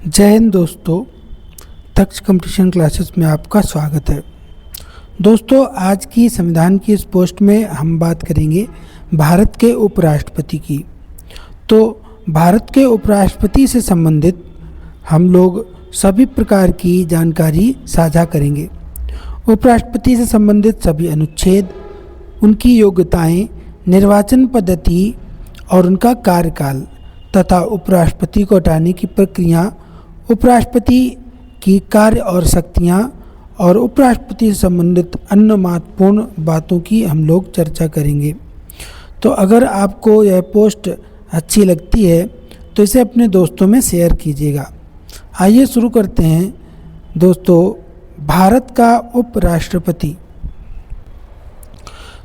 जय हिंद दोस्तों। Taksha competition classes में आपका स्वागत है। दोस्तों, आज की संविधान की इस पोस्ट में हम बात करेंगे भारत के उपराष्ट्रपति की। तो भारत के उपराष्ट्रपति से संबंधित हम लोग सभी प्रकार की जानकारी साझा करेंगे। उपराष्ट्रपति से संबंधित सभी अनुच्छेद, उनकी योग्यताएं, निर्वाचन पद्धति और उनका कार्यकाल तथा उपराष्ट्रपति को हटाने की प्रक्रिया, उपराष्ट्रपति की कार्य और शक्तियाँ और उपराष्ट्रपति से संबंधित अन्य महत्वपूर्ण बातों की हम लोग चर्चा करेंगे। तो अगर आपको यह पोस्ट अच्छी लगती है तो इसे अपने दोस्तों में शेयर कीजिएगा। आइए शुरू करते हैं दोस्तों। भारत का उपराष्ट्रपति।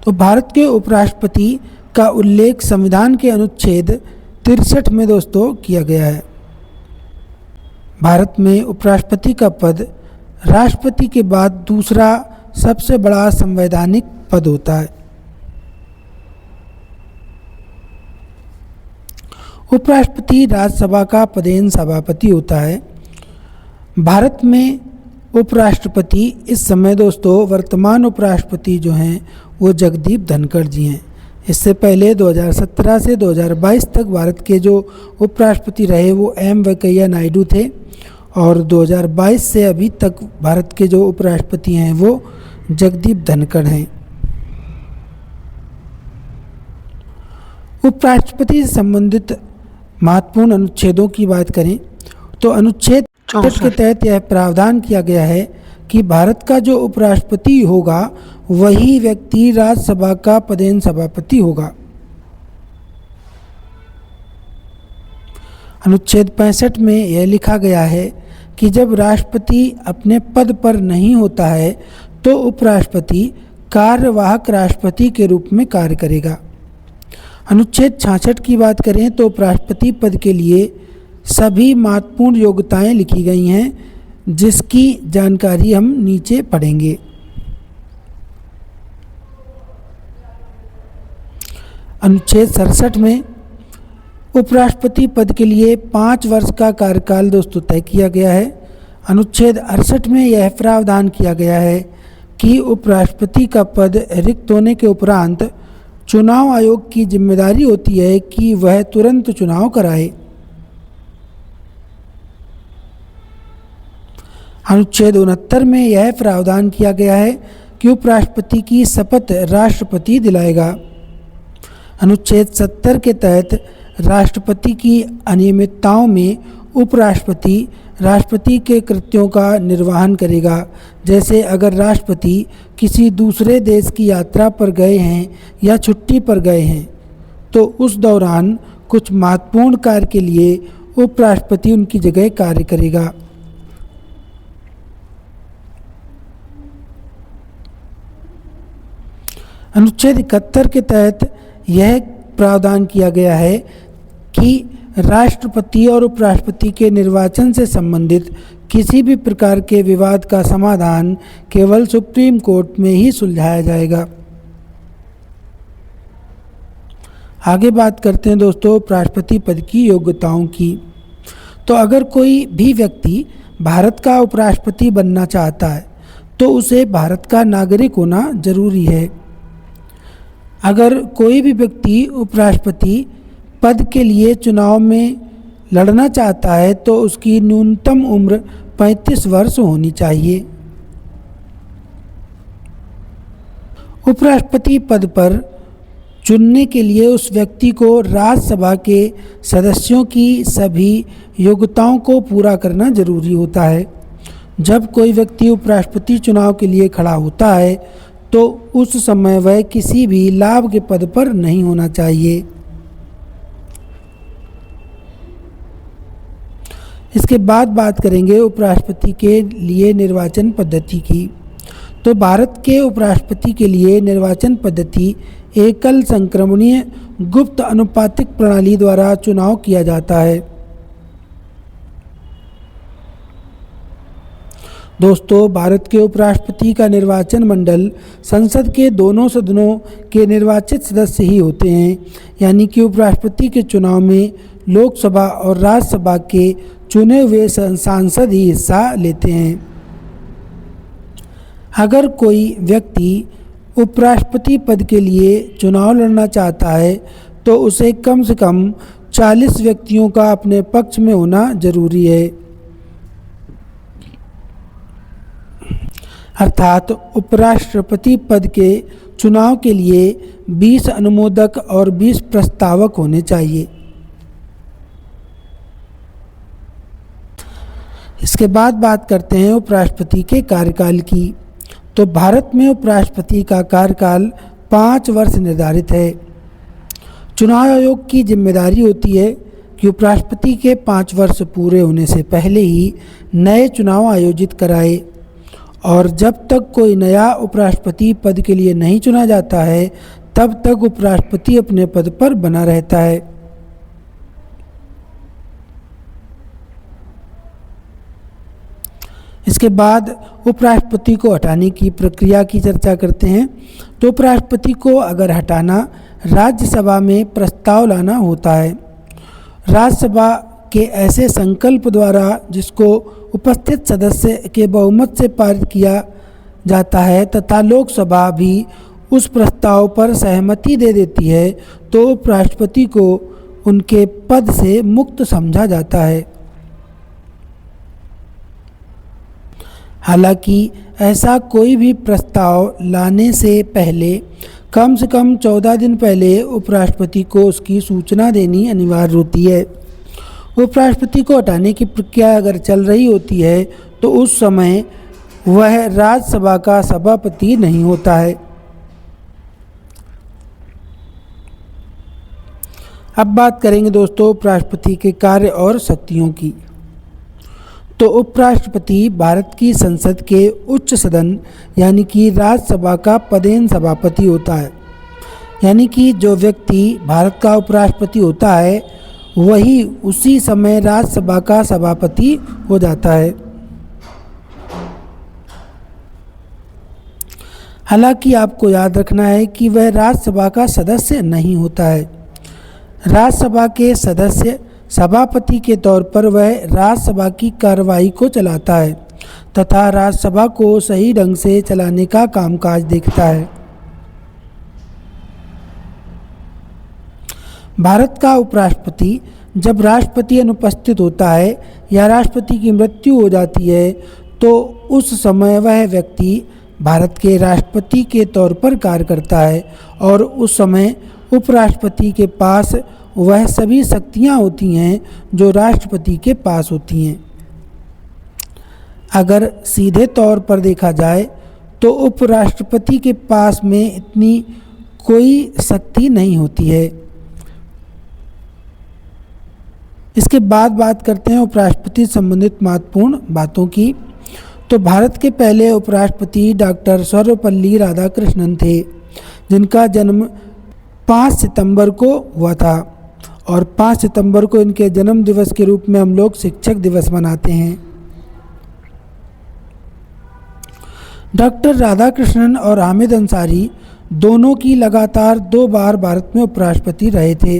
तो भारत के उपराष्ट्रपति का उल्लेख संविधान के अनुच्छेद 63 में दोस्तों किया गया है। भारत में उपराष्ट्रपति का पद राष्ट्रपति के बाद दूसरा सबसे बड़ा संवैधानिक पद होता है। उपराष्ट्रपति राज्यसभा का पदेन सभापति होता है। भारत में उपराष्ट्रपति इस समय दोस्तों वर्तमान उपराष्ट्रपति जो हैं वो जगदीप धनखड़ जी हैं। इससे पहले 2017 से 2022 तक भारत के जो उपराष्ट्रपति रहे वो एम वेंकैया नायडू थे और 2022 से अभी तक भारत के जो उपराष्ट्रपति हैं वो जगदीप धनखड़ हैं। उपराष्ट्रपति से संबंधित महत्वपूर्ण अनुच्छेदों की बात करें तो अनुच्छेद 64 के तहत यह प्रावधान किया गया है कि भारत का जो उपराष्ट्रपति होगा वही व्यक्ति राज्यसभा का पदेन सभापति होगा। अनुच्छेद 65 में यह लिखा गया है कि जब राष्ट्रपति अपने पद पर नहीं होता है तो उपराष्ट्रपति कार्यवाहक राष्ट्रपति के रूप में कार्य करेगा। अनुच्छेद 66 की बात करें तो उपराष्ट्रपति पद के लिए सभी महत्वपूर्ण योग्यताएं लिखी गई हैं, जिसकी जानकारी हम नीचे पढ़ेंगे। अनुच्छेद 67 में उपराष्ट्रपति पद के लिए 5 वर्ष का कार्यकाल दोस्तों तय किया गया है। अनुच्छेद 68 में यह प्रावधान किया गया है कि उपराष्ट्रपति का पद रिक्त होने के उपरांत चुनाव आयोग की जिम्मेदारी होती है कि वह तुरंत चुनाव कराए। अनुच्छेद 69 में यह प्रावधान किया गया है कि उपराष्ट्रपति की शपथ राष्ट्रपति दिलाएगा। अनुच्छेद 70 के तहत राष्ट्रपति की अनियमितताओं में उपराष्ट्रपति राष्ट्रपति के कृत्यों का निर्वहन करेगा। जैसे अगर राष्ट्रपति किसी दूसरे देश की यात्रा पर गए हैं या छुट्टी पर गए हैं तो उस दौरान कुछ महत्वपूर्ण कार्य के लिए उपराष्ट्रपति उनकी जगह कार्य करेगा। अनुच्छेद 71 के तहत यह प्रावधान किया गया है कि राष्ट्रपति और उपराष्ट्रपति के निर्वाचन से संबंधित किसी भी प्रकार के विवाद का समाधान केवल सुप्रीम कोर्ट में ही सुलझाया जाएगा। आगे बात करते हैं दोस्तों उपराष्ट्रपति पद की योग्यताओं की। तो अगर कोई भी व्यक्ति भारत का उपराष्ट्रपति बनना चाहता है तो उसे भारत का नागरिक होना जरूरी है। अगर कोई भी व्यक्ति उपराष्ट्रपति पद के लिए चुनाव में लड़ना चाहता है तो उसकी न्यूनतम उम्र 35 वर्ष होनी चाहिए। उपराष्ट्रपति पद पर चुनने के लिए उस व्यक्ति को राज्यसभा के सदस्यों की सभी योग्यताओं को पूरा करना जरूरी होता है। जब कोई व्यक्ति उपराष्ट्रपति चुनाव के लिए खड़ा होता है तो उस समय वह किसी भी लाभ के पद पर नहीं होना चाहिए। इसके बाद बात करेंगे उपराष्ट्रपति के लिए निर्वाचन पद्धति की। तो भारत के उपराष्ट्रपति के लिए निर्वाचन पद्धति एकल संक्रमणीय गुप्त अनुपातिक प्रणाली द्वारा चुनाव किया जाता है। दोस्तों, भारत के उपराष्ट्रपति का निर्वाचन मंडल संसद के दोनों सदनों के निर्वाचित सदस्य ही होते हैं, यानी कि उपराष्ट्रपति के चुनाव में लोकसभा और राज्यसभा के चुने हुए सांसद ही हिस्सा लेते हैं। अगर कोई व्यक्ति उपराष्ट्रपति पद के लिए चुनाव लड़ना चाहता है तो उसे कम से कम 40 व्यक्तियों का अपने पक्ष में होना जरूरी है। अर्थात उपराष्ट्रपति पद के चुनाव के लिए 20 अनुमोदक और 20 प्रस्तावक होने चाहिए। इसके बाद बात करते हैं उपराष्ट्रपति के कार्यकाल की। तो भारत में उपराष्ट्रपति का कार्यकाल 5 वर्ष निर्धारित है। चुनाव आयोग की जिम्मेदारी होती है कि उपराष्ट्रपति के 5 वर्ष पूरे होने से पहले ही नए चुनाव आयोजित कराए, और जब तक कोई नया उपराष्ट्रपति पद के लिए नहीं चुना जाता है तब तक उपराष्ट्रपति अपने पद पर बना रहता है। इसके बाद उपराष्ट्रपति को हटाने की प्रक्रिया की चर्चा करते हैं। तो उपराष्ट्रपति को अगर हटाना राज्यसभा में प्रस्ताव लाना होता है। राज्यसभा के ऐसे संकल्प द्वारा जिसको उपस्थित सदस्य के बहुमत से पारित किया जाता है तथा लोकसभा भी उस प्रस्ताव पर सहमति दे देती है तो उपराष्ट्रपति को उनके पद से मुक्त समझा जाता है। हालांकि ऐसा कोई भी प्रस्ताव लाने से पहले कम से कम 14 दिन पहले उपराष्ट्रपति को उसकी सूचना देनी अनिवार्य होती है। उपराष्ट्रपति को हटाने की प्रक्रिया अगर चल रही होती है तो उस समय वह राज्यसभा का सभापति नहीं होता है। अब बात करेंगे दोस्तों उपराष्ट्रपति के कार्य और शक्तियों की। तो उपराष्ट्रपति भारत की संसद के उच्च सदन यानी कि राज्यसभा का पदेन सभापति होता है। यानी कि जो व्यक्ति भारत का उपराष्ट्रपति होता है वही उसी समय राज्यसभा का सभापति हो जाता है। हालांकि आपको याद रखना है कि वह राज्यसभा का सदस्य नहीं होता है। राज्यसभा के सदस्य सभापति के तौर पर वह राज्यसभा की कार्यवाही को चलाता है तथा राज्यसभा को सही ढंग से चलाने का कामकाज देखता है। भारत का उपराष्ट्रपति जब राष्ट्रपति अनुपस्थित होता है या राष्ट्रपति की मृत्यु हो जाती है तो उस समय वह व्यक्ति भारत के राष्ट्रपति के तौर पर कार्य करता है और उस समय उपराष्ट्रपति के पास वह सभी शक्तियां होती हैं जो राष्ट्रपति के पास होती हैं। अगर सीधे तौर पर देखा जाए तो उपराष्ट्रपति के पास में इतनी कोई शक्ति नहीं होती है। इसके बाद बात करते हैं उपराष्ट्रपति संबंधित महत्वपूर्ण बातों की। तो भारत के पहले उपराष्ट्रपति डॉक्टर सर्वपल्ली राधाकृष्णन थे जिनका जन्म 5 सितंबर को हुआ था और 5 सितंबर को इनके जन्म दिवस के रूप में हम लोग शिक्षक दिवस मनाते हैं। डॉक्टर राधाकृष्णन और हामिद अंसारी दोनों की लगातार 2 बार भारत में उपराष्ट्रपति रहे थे।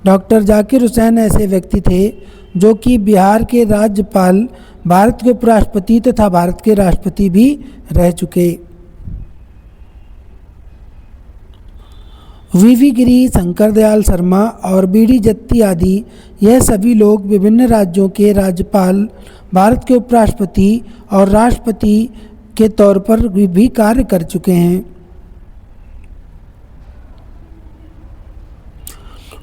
डॉक्टर जाकिर हुसैन ऐसे व्यक्ति थे जो कि बिहार के राज्यपाल, भारत के उपराष्ट्रपति तथा भारत के राष्ट्रपति भी रह चुके। वीवी गिरी, शंकर दयाल शर्मा और बीडी जत्ती आदि यह सभी लोग विभिन्न राज्यों के राज्यपाल, भारत के उपराष्ट्रपति और राष्ट्रपति के तौर पर भी कार्य कर चुके हैं।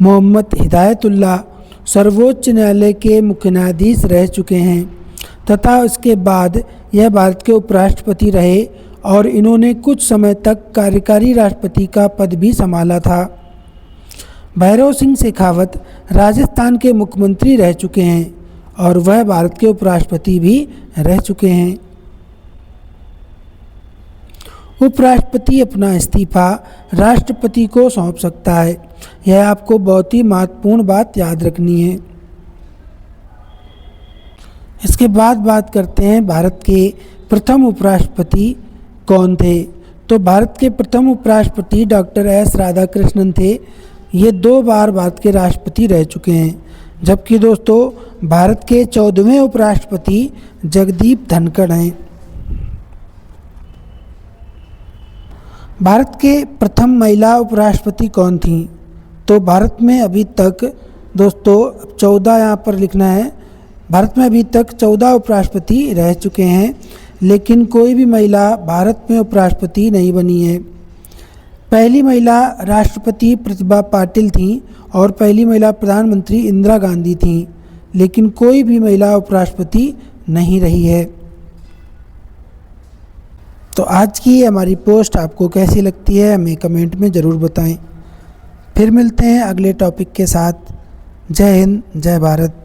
मोहम्मद हिदायतुल्लाह सर्वोच्च न्यायालय के मुख्य न्यायाधीश रह चुके हैं तथा इसके बाद यह भारत के उपराष्ट्रपति रहे और इन्होंने कुछ समय तक कार्यकारी राष्ट्रपति का पद भी संभाला था। भैरव सिंह शेखावत राजस्थान के मुख्यमंत्री रह चुके हैं और वह भारत के उपराष्ट्रपति भी रह चुके हैं। उपराष्ट्रपति अपना इस्तीफा राष्ट्रपति को सौंप सकता है। यह आपको बहुत ही महत्वपूर्ण बात याद रखनी है। इसके बाद बात करते हैं भारत के प्रथम उपराष्ट्रपति कौन थे। तो भारत के प्रथम उपराष्ट्रपति डॉक्टर एस राधाकृष्णन थे। ये 2 बार भारत के राष्ट्रपति रह चुके हैं। जबकि दोस्तों भारत के 14वें उपराष्ट्रपति जगदीप धनखड़ हैं। भारत के प्रथम महिला उपराष्ट्रपति कौन थीं? तो भारत में अभी तक दोस्तों 14 यहाँ पर लिखना है। भारत में अभी तक 14 उपराष्ट्रपति रह चुके हैं, लेकिन कोई भी महिला भारत में उपराष्ट्रपति नहीं बनी है। पहली महिला राष्ट्रपति प्रतिभा पाटिल थीं और पहली महिला प्रधानमंत्री इंदिरा गांधी थीं, लेकिन कोई भी महिला उपराष्ट्रपति नहीं रही है। तो आज की हमारी पोस्ट आपको कैसी लगती है हमें कमेंट में ज़रूर बताएं। फिर मिलते हैं अगले टॉपिक के साथ। जय हिंद, जय भारत।